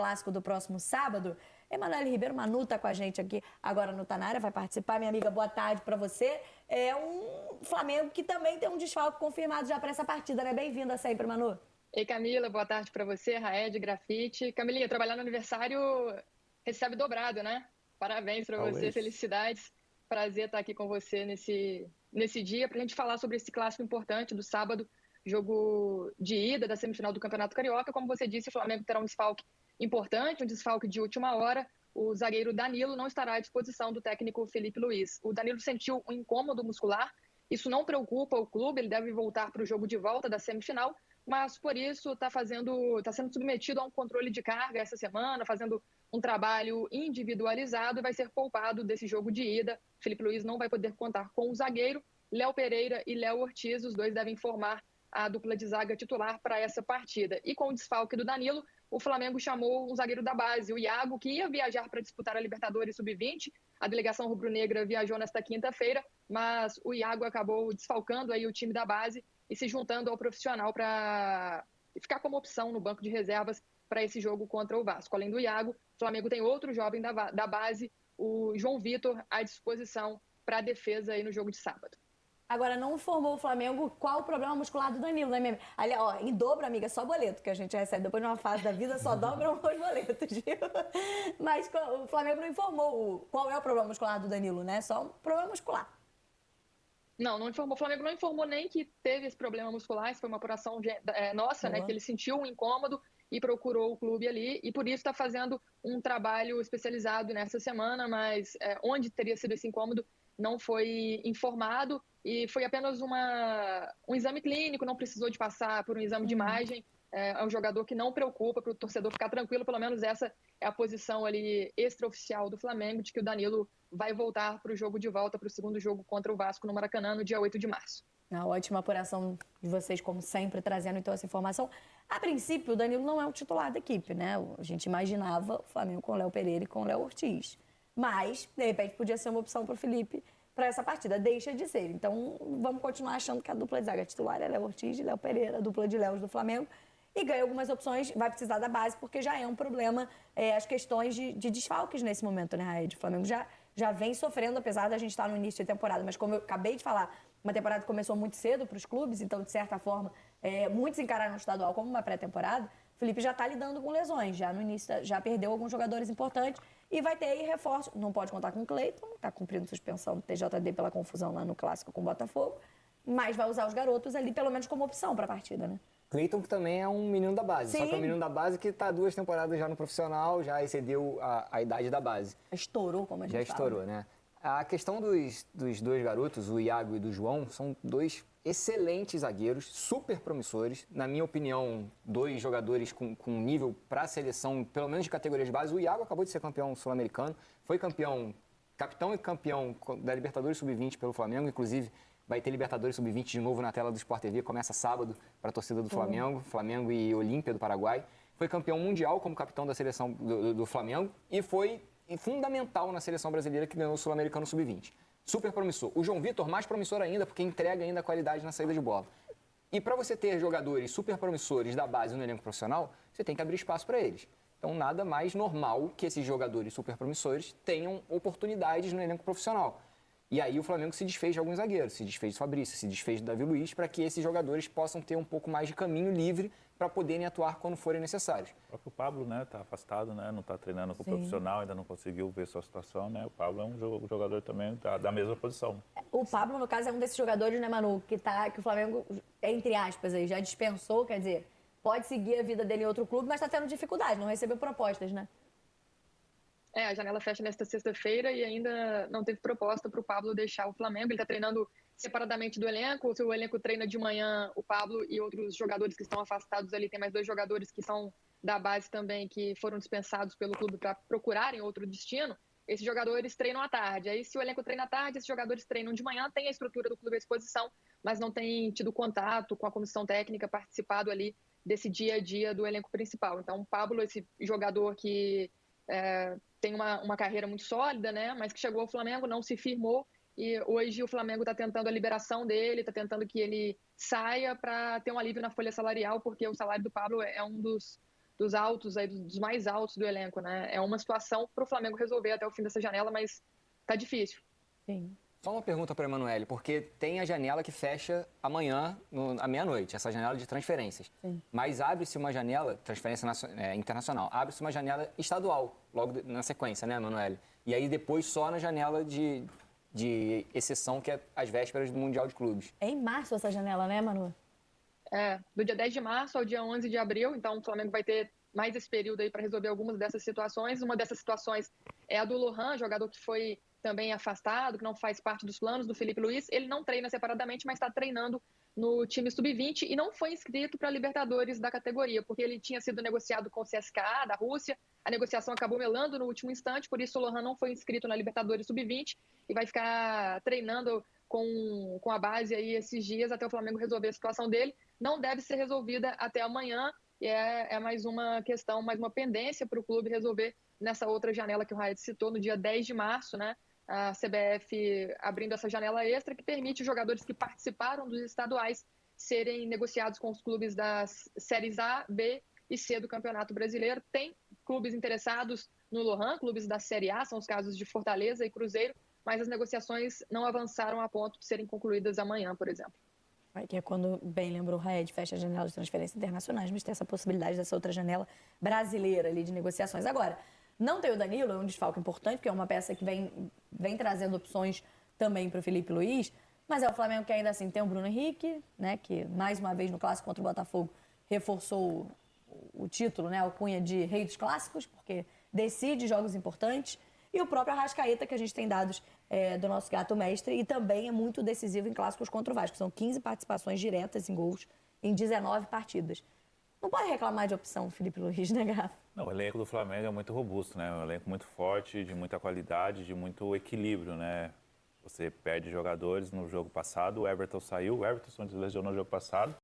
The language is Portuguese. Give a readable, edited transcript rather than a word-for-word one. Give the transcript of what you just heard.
clássico do próximo sábado. Emanuele Ribeiro, Manu tá com a gente aqui agora no Tá Na Área, vai participar. Minha amiga, boa tarde para você. É um Flamengo que também tem um desfalque confirmado já para essa partida, né? Bem-vinda sempre, Manu. Ei, Camila, boa tarde para você, Raed, Grafite. Camilinha, trabalhar no aniversário recebe dobrado, né? Parabéns para você, Talvez. felicidades. Prazer estar aqui com você nesse dia para a gente falar sobre esse clássico importante do sábado, jogo de ida da semifinal do Campeonato Carioca. Como você disse, o Flamengo terá um desfalque importante, um desfalque de última hora. O zagueiro Danilo não estará à disposição do técnico Felipe Luiz. O Danilo sentiu um incômodo muscular. Isso não preocupa o clube, ele deve voltar para o jogo de volta da semifinal, mas por isso está sendo submetido a um controle de carga essa semana, fazendo um trabalho individualizado e vai ser poupado desse jogo de ida. Felipe Luiz não vai poder contar com o zagueiro. Léo Pereira e Léo Ortiz, os dois devem formar a dupla de zaga titular para essa partida. E com o desfalque do Danilo, o Flamengo chamou um zagueiro da base, o Iago, que ia viajar para disputar a Libertadores Sub-20. A delegação rubro-negra viajou nesta quinta-feira, mas o Iago acabou desfalcando aí o time da base e se juntando ao profissional para ficar como opção no banco de reservas para esse jogo contra o Vasco. Além do Iago, o Flamengo tem outro jovem da base, o João Vitor, à disposição para a defesa aí no jogo de sábado. Agora, não informou o Flamengo qual o problema muscular do Danilo, né, minha amiga? Ali, ó, em dobro, amiga, só boleto que a gente recebe. Depois de uma fase da vida, só dobram os boletos, viu? Mas o Flamengo não informou qual é o problema muscular do Danilo, né? Só um problema muscular. Não informou. O Flamengo não informou nem que teve esse problema muscular. Isso foi uma apuração nossa, né? Que ele sentiu um incômodo e procurou o clube ali. E por isso está fazendo um trabalho especializado nessa semana, mas onde teria sido esse incômodo não foi informado. E foi apenas um exame clínico, não precisou de passar por um exame de imagem. É um jogador que não preocupa, para o torcedor ficar tranquilo. Pelo menos essa é a posição ali extraoficial do Flamengo, de que o Danilo vai voltar para o jogo de volta, para o segundo jogo contra o Vasco no Maracanã, no dia 8 de março. Uma ótima apuração de vocês, como sempre, trazendo então essa informação. A princípio, o Danilo não é o titular da equipe, né? A gente imaginava o Flamengo com o Léo Pereira e com o Léo Ortiz. Mas, de repente, podia ser uma opção para o Felipe para essa partida. Deixa de ser. Então, vamos continuar achando que a dupla de zaga titular é Léo Ortiz e Léo Pereira, a dupla de Léos do Flamengo. E ganha algumas opções, vai precisar da base, porque já é um problema as questões de desfalques nesse momento, né, Raed? O Flamengo já vem sofrendo, apesar da gente estar no início de temporada. Mas como eu acabei de falar, uma temporada que começou muito cedo para os clubes, então, de certa forma, muitos encararam o estadual como uma pré-temporada. O Felipe já está lidando com lesões, já no início já perdeu alguns jogadores importantes e vai ter aí reforço. Não pode contar com o Cleiton, está cumprindo suspensão do TJD pela confusão lá no Clássico com o Botafogo, mas vai usar os garotos ali pelo menos como opção para a partida, né? Cleiton, que também é um menino da base. Sim. Só que é um menino da base que está 2 temporadas já no profissional, já excedeu a idade da base. Estourou, como a gente já fala. Já estourou, né? A questão dos dois garotos, o Iago e do João, são dois excelentes zagueiros, super promissores. Na minha opinião, 2 jogadores com nível para a seleção, pelo menos de categoria de base. O Iago acabou de ser campeão sul-americano, foi capitão e campeão da Libertadores Sub-20 pelo Flamengo, inclusive. Vai ter Libertadores Sub-20 de novo na tela do Sport TV, começa sábado para a torcida do Flamengo, Flamengo e Olímpia do Paraguai. Foi campeão mundial como capitão da seleção do Flamengo e foi fundamental na seleção brasileira que ganhou o Sul-Americano Sub-20. Super promissor. O João Vitor, mais promissor ainda, porque entrega ainda qualidade na saída de bola. E para você ter jogadores super promissores da base no elenco profissional, você tem que abrir espaço para eles. Então, nada mais normal que esses jogadores super promissores tenham oportunidades no elenco profissional. E aí o Flamengo se desfez de alguns zagueiros, se desfez do Fabrício, se desfez do Davi Luiz, para que esses jogadores possam ter um pouco mais de caminho livre para poderem atuar quando forem necessários. O próprio Pablo, né, está afastado, né, não está treinando com o profissional, ainda não conseguiu ver sua situação, né? O Pablo é um jogador também da mesma posição. O Pablo, no caso, é um desses jogadores, né, Manu, que o Flamengo, entre aspas, aí, já dispensou, quer dizer, pode seguir a vida dele em outro clube, mas está tendo dificuldade, não recebeu propostas, né? A janela fecha nesta sexta-feira e ainda não teve proposta para o Pablo deixar o Flamengo. Ele está treinando separadamente do elenco. Se o elenco treina de manhã, o Pablo e outros jogadores que estão afastados ali, tem mais 2 jogadores que são da base também, que foram dispensados pelo clube para procurarem outro destino. Esses jogadores treinam à tarde. Aí, se o elenco treina à tarde, esses jogadores treinam de manhã, tem a estrutura do clube à disposição, mas não tem tido contato com a comissão técnica, participado ali desse dia a dia do elenco principal. Então, o Pablo, esse jogador que tem uma carreira muito sólida, né? Mas que chegou ao Flamengo, não se firmou e hoje o Flamengo está tentando a liberação dele, está tentando que ele saia para ter um alívio na folha salarial, porque o salário do Pablo é um dos dos altos, aí, dos mais altos do elenco, né? É uma situação para o Flamengo resolver até o fim dessa janela, mas tá difícil. Sim. Só uma pergunta para a Emanuele, porque tem a janela que fecha amanhã, à meia-noite, essa janela de transferências. Sim. Mas abre-se uma janela, transferência internacional, abre-se uma janela estadual, logo na sequência, né, Emanuele? E aí depois só na janela de exceção, que é as vésperas do Mundial de Clubes. É em março essa janela, né, Manu? Do dia 10 de março ao dia 11 de abril, então o Flamengo vai ter mais esse período aí para resolver algumas dessas situações. Uma dessas situações é a do Lohan, jogador que foi também afastado, que não faz parte dos planos do Felipe Luiz. Ele não treina separadamente, mas está treinando no time sub-20 e não foi inscrito para a Libertadores da categoria, porque ele tinha sido negociado com o CSKA da Rússia. A negociação acabou melando no último instante, por isso o Lohan não foi inscrito na Libertadores sub-20 e vai ficar treinando com a base aí esses dias até o Flamengo resolver a situação dele. Não deve ser resolvida até amanhã, e é mais uma questão, mais uma pendência para o clube resolver nessa outra janela que o Raed citou, no dia 10 de março, né? A CBF abrindo essa janela extra que permite os jogadores que participaram dos estaduais serem negociados com os clubes das séries A, B e C do Campeonato Brasileiro. Tem clubes interessados no Lohan, clubes da Série A, são os casos de Fortaleza e Cruzeiro, mas as negociações não avançaram a ponto de serem concluídas amanhã, por exemplo. Que é quando, bem lembrou o Raed, fecha a janela de transferências internacionais, mas tem essa possibilidade dessa outra janela brasileira ali de negociações. Agora, não tem o Danilo, é um desfalque importante, porque é uma peça que vem trazendo opções também para o Felipe Luiz, mas é o Flamengo que ainda assim tem o Bruno Henrique, né, que mais uma vez no clássico contra o Botafogo reforçou o título, né, a alcunha de rei dos clássicos, porque decide jogos importantes, e o próprio Arrascaeta, que a gente tem dados do nosso gato mestre, e também é muito decisivo em clássicos contra o Vasco. São 15 participações diretas em gols em 19 partidas. Não pode reclamar de opção, Felipe Luiz, né, Gato? Não, o elenco do Flamengo é muito robusto, né? Um elenco muito forte, de muita qualidade, de muito equilíbrio, né? Você perde jogadores no jogo passado, o Everton saiu, o Everton se lesionou no jogo passado.